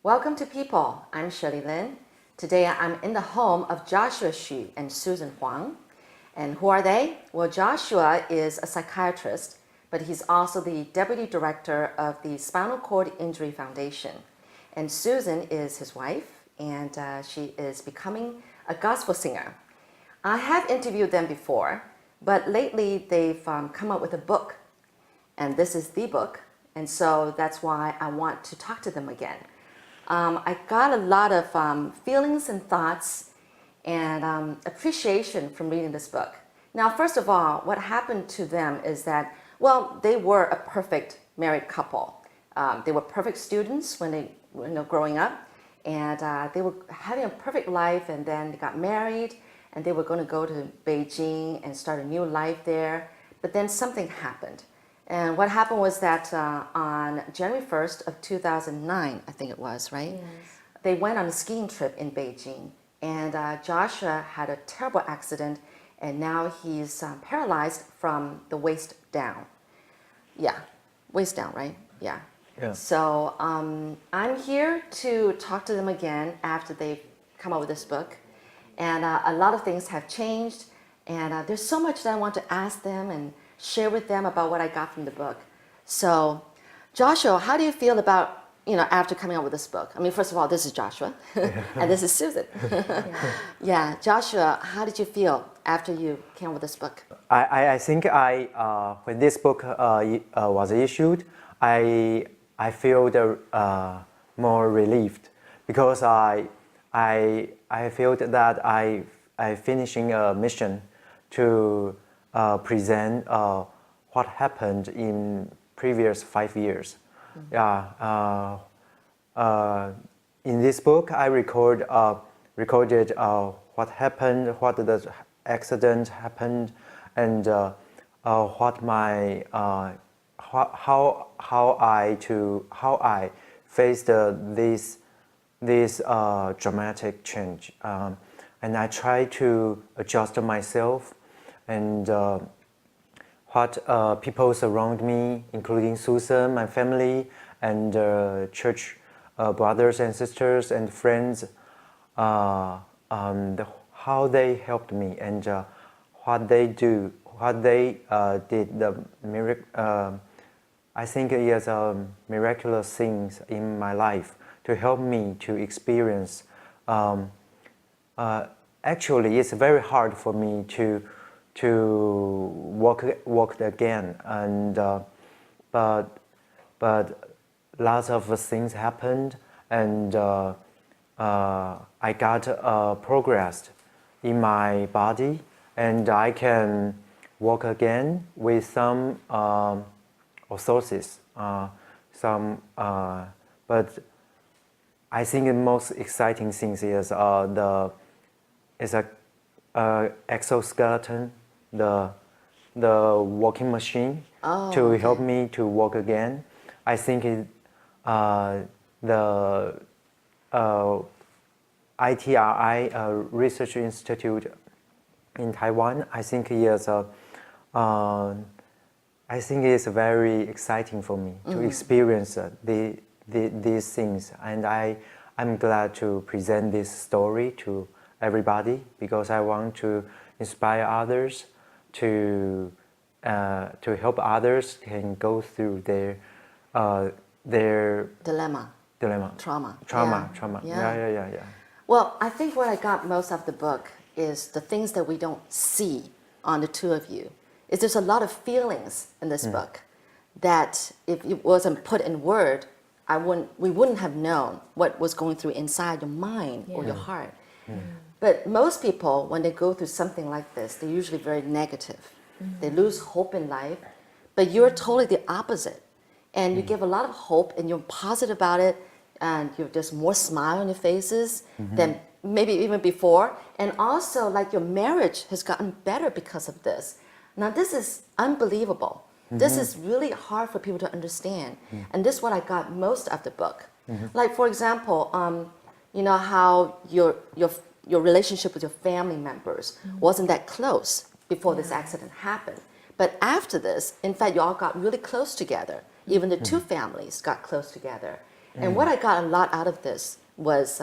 Welcome to People. I'm Shirley Lin. Today I'm in the home of Joshua Xu and Susan Huang. And who are they? Well, Joshua is a psychiatrist, but he's also the deputy director of the Spinal Cord Injury Foundation. And Susan is his wife, and she is becoming a gospel singer. I have interviewed them before, but lately they've come up with a book, and this is the book, and so that's why I want to talk to them again. I got a lot of feelings and thoughts and appreciation from reading this book. Now, first of all, what happened to them is that, well, they were a perfect married couple. They were perfect students when they were growing up, and they were having a perfect life, and then they got married, and they were going to go to Beijing and start a new life there. But then something happened. And what happened was that on January 1st of 2009, I think it was, right? Yes. They went on a skiing trip in Beijing, and Joshua had a terrible accident, and now he's paralyzed from the waist down. Yeah, waist down, right? Yeah. So I'm here to talk to them again after they've come up with this book. And a lot of things have changed, and there's so much that I want to ask them and share with them about what I got from the book. So, Joshua, how do you feel about, after coming out with this book? I mean, first of all, this is Joshua, and this is Susan. Yeah, Joshua, how did you feel after you came out with this book? I think when this book was issued, I feel more relieved because I felt that I finishing a mission to present what happened in previous 5 years. Mm-hmm. In this book, I recorded what happened, what the accident happened, and what my how I faced this dramatic change, and I try to adjust myself. And what people around me, including Susan, my family, and church brothers and sisters and friends, how they helped me and what they did the miracle. I think it is miraculous things in my life to help me to experience. Actually, it's very hard for me to walk again, and but lots of things happened, and I got progress in my body, and I can walk again with some authorities. But I think the most exciting thing is exoskeleton, the walking machine to help me to walk again. I think the ITRI Research Institute in Taiwan, I think it's very exciting for me to experience these things, and I'm glad to present this story to everybody because I want to inspire others to help others can go through their dilemma, trauma. Yeah. Well, I think what I got most of the book is the things that we don't see on the two of you. Is there's a lot of feelings in this book that if it wasn't put in word, we wouldn't have known what was going through inside your mind or your heart. But most people, when they go through something like this, they're usually very negative. They lose hope in life, but you're totally the opposite. And you give a lot of hope, and you're positive about it, and you're just more smile on your faces than maybe even before. And also, like, your marriage has gotten better because of this. Now, this is unbelievable. This is really hard for people to understand. And this is what I got most of the book. Like, for example, how your relationship with your family members wasn't that close before this accident happened. But after this, in fact, you all got really close together. Even the two families got close together. And what I got a lot out of this was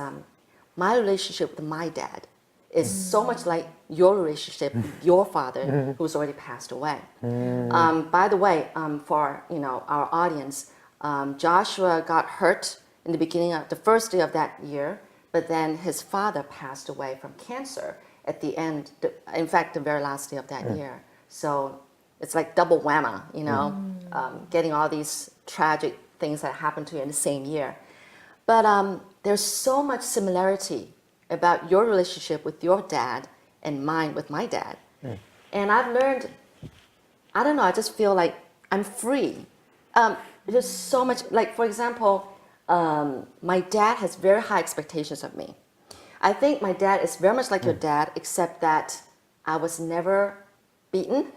my relationship with my dad is so much like your relationship with your father, who's already passed away. By the way, for our audience, Joshua got hurt in the beginning of the first day of that year, but then his father passed away from cancer at the end, in fact, the very last day of that year. So it's like double whammy, getting all these tragic things that happened to you in the same year. But there's so much similarity about your relationship with your dad and mine with my dad. And I've learned, I don't know, I just feel like I'm free. There's so much, like for example, my dad has very high expectations of me. I think my dad is very much like your dad, except that I was never beaten.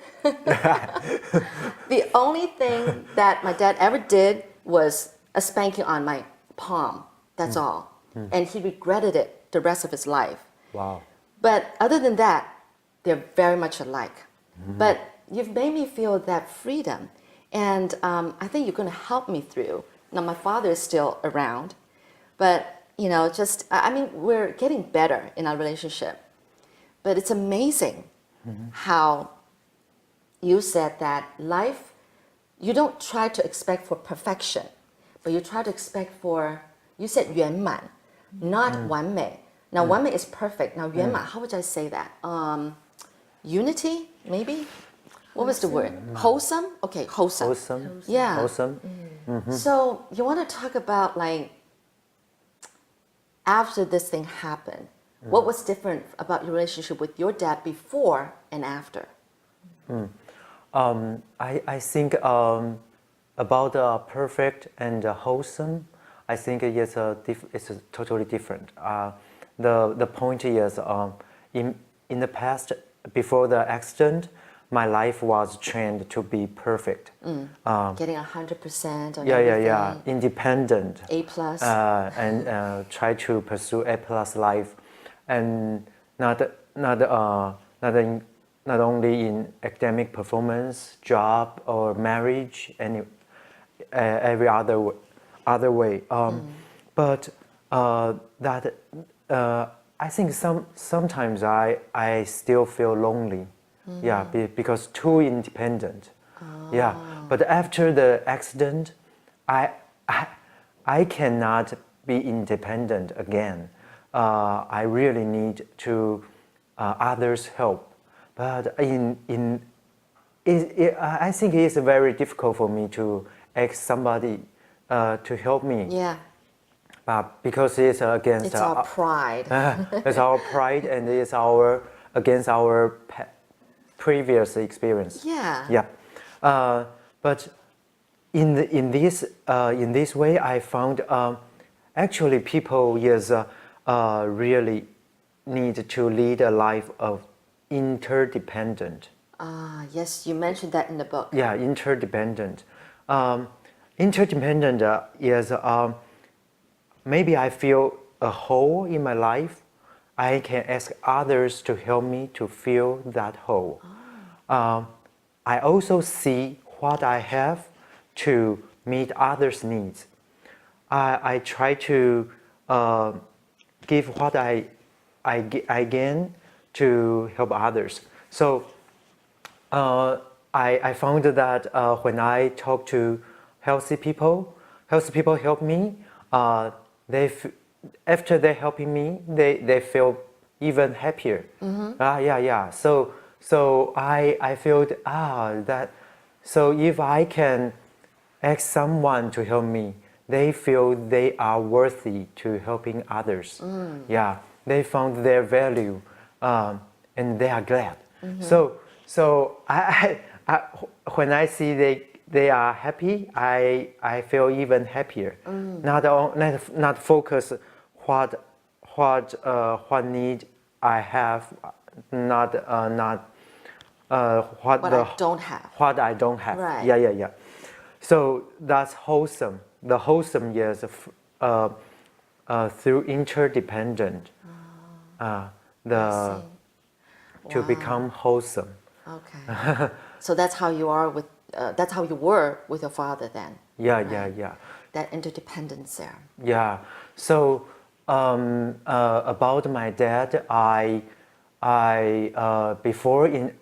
The only thing that my dad ever did was a spanking on my palm. That's all. And he regretted it the rest of his life. Wow. But other than that, they're very much alike. But you've made me feel that freedom. And I think you're going to help me through. Now, my father is still around. But, we're getting better in our relationship. But it's amazing how you said that life, you don't try to expect for perfection, but you try to expect for, you said 圆满, not 完美. Now, 完美 is perfect. Now, 圆满, how would I say that? Unity, maybe? What was the word? Wholesome? Okay, wholesome. Wholesome. Yeah. Wholesome. So you want to talk about like, after this thing happened, what was different about your relationship with your dad before and after? I think about perfect and wholesome, I think it's totally different. The point is, in the past, before the accident, my life was trained to be perfect. Getting 100% on yeah, everything. Independent. A plus. And try to pursue A plus life, and not only in academic performance, job or marriage, every other way. But I think sometimes I still feel lonely. Yeah, because too independent. Yeah, but after the accident, I cannot be independent again. I really need to others' help. But I think it's very difficult for me to ask somebody to help me. Yeah. Because it's against it's our pride. It's our pride, and it's against our previous experience. Yeah. Yeah. But in this way, I found actually people really need to lead a life of interdependent. Yes, you mentioned that in the book. Yeah, interdependent. Interdependent is maybe I feel a hole in my life. I can ask others to help me to fill that hole. I also see what I have to meet others' needs. I try to give what I gain to help others. So I found that when I talk to healthy people help me. After they helping me, they feel even happier. Yeah. So I feel that. So if I can ask someone to help me, they feel they are worthy to helping others. Yeah, they found their value, and they are glad. So I when I see they are happy, I feel even happier. Not focus what need I have, not what I don't have. Right. Yeah. So that's wholesome. The wholesome is through interdependent. To become wholesome. Okay. So that's how you are with. That's how you were with your father then. Yeah. that interdependence there. Yeah. So about my dad,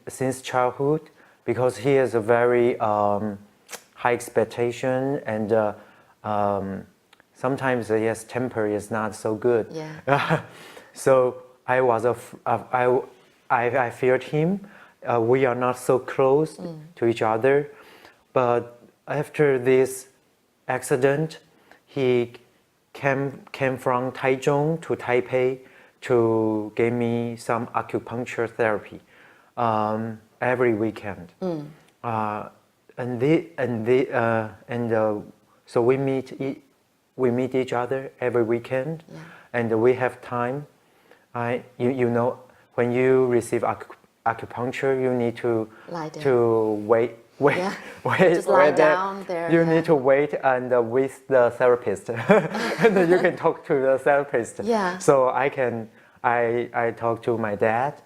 since childhood, because he has a very high expectation and sometimes his temper is not so good. Yeah. So I feared him. We are not so close to each other, but after this accident, he came from Taichung to Taipei to give me some acupuncture therapy every weekend. So we meet each other every weekend, and we have time. You know, when you receive acupuncture, you need to wait. Yeah. Just lie down there. You need to wait and with the therapist, and then you can talk to the therapist. Yeah. So I talk to my dad.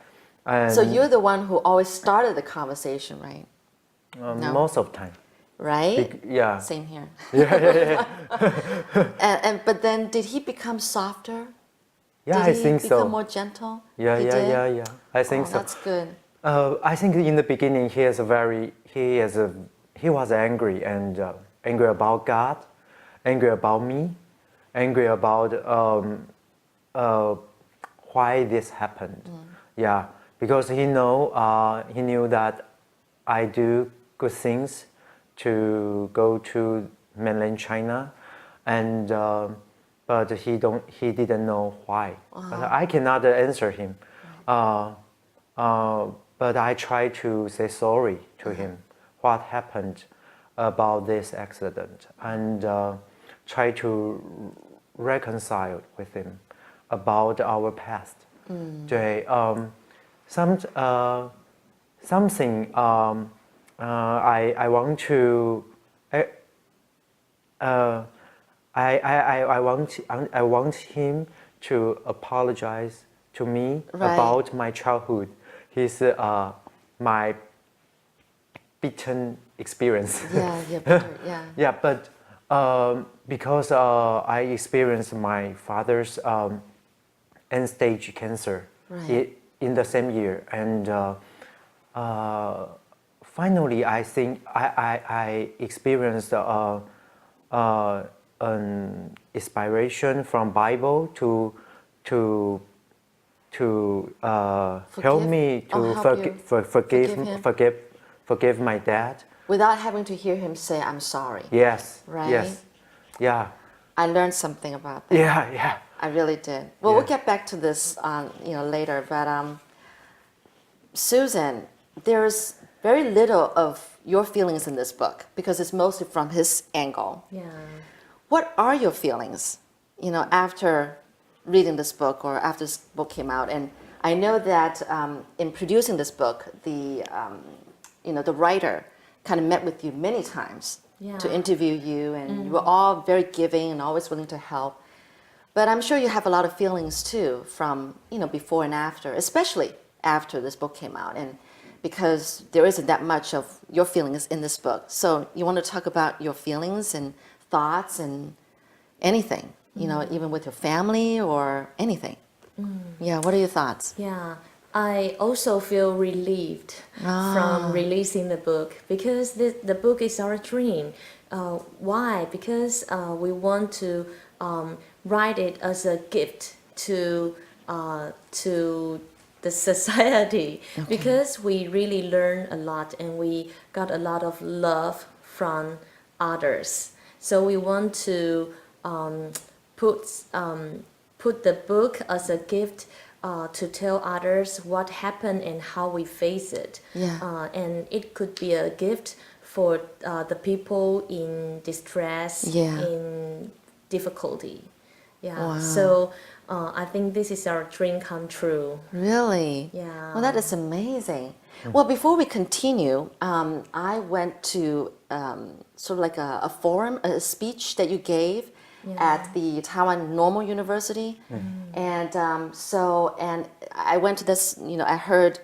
And so you're the one who always started the conversation, right? No. Most of the time. Right? Yeah. Same here. Yeah. But then did he become softer? Yeah, Did I think he so. become more gentle? Yeah. I think so. That's good. I think in the beginning he was angry and angry about God, angry about me, angry about why this happened. Yeah, because he knew that I do good things to go to mainland China, and but he didn't know why. But I cannot answer him. But I try to say sorry to him, what happened about this accident, and try to reconcile with him about our past. 对，something I want to I want him to apologize to me about my childhood. He's my beaten experience. Yeah, but because I experienced my father's end-stage cancer in the same year, and finally I think I experienced an inspiration from Bible to help me to forgive my dad without having to hear him say I'm sorry. Yes. Right? Yes. Yeah. I learned something about that. Yeah. I really did. Well, we'll get back to this later, but Susan, there's very little of your feelings in this book because it's mostly from his angle. Yeah. What are your feelings, after reading this book or after this book came out? And I know that in producing this book, the writer kind of met with you many times to interview you, and you were all very giving and always willing to help. But I'm sure you have a lot of feelings too from, before and after, especially after this book came out, and because there isn't that much of your feelings in this book. So you want to talk about your feelings and thoughts and anything, even with your family or anything. Yeah, what are your thoughts? Yeah, I also feel relieved from releasing the book because the book is our dream. Why? Because we want to write it as a gift to the society, because we really learn a lot and we got a lot of love from others. So we want to put the book as a gift to tell others what happened and how we face it. Yeah. And it could be a gift for the people in distress, in difficulty. Yeah. Wow. So I think this is our dream come true. Really? Yeah. Well, that is amazing. Well, before we continue, I went to sort of like a forum, a speech that you gave at the Taiwan Normal University. And and I went to this, I heard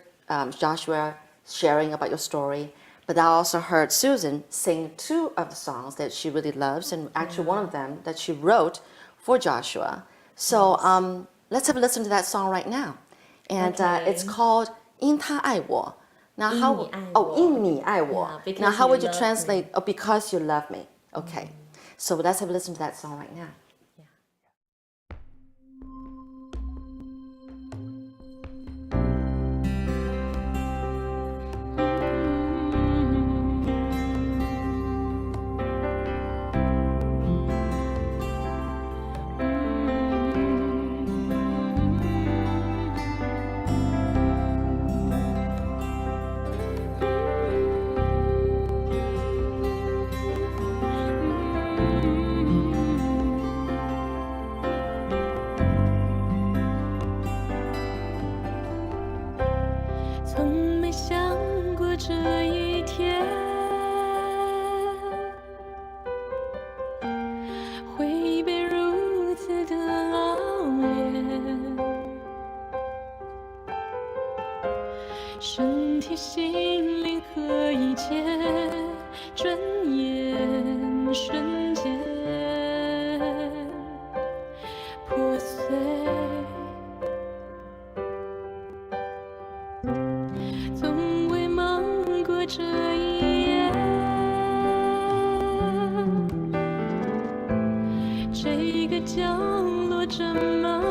Joshua sharing about your story, But I also heard Susan sing two of the songs that she really loves, and actually one of them that she wrote for Joshua. So let's have a listen to that song right now. And it's called 因他爱我. Now how? 因你爱我. Now how would you translate? Oh, because you love me. Okay. So let's have a listen to that song right now.身体、心灵和一切，转眼瞬间破碎。从未梦过这一夜，这个角落这么。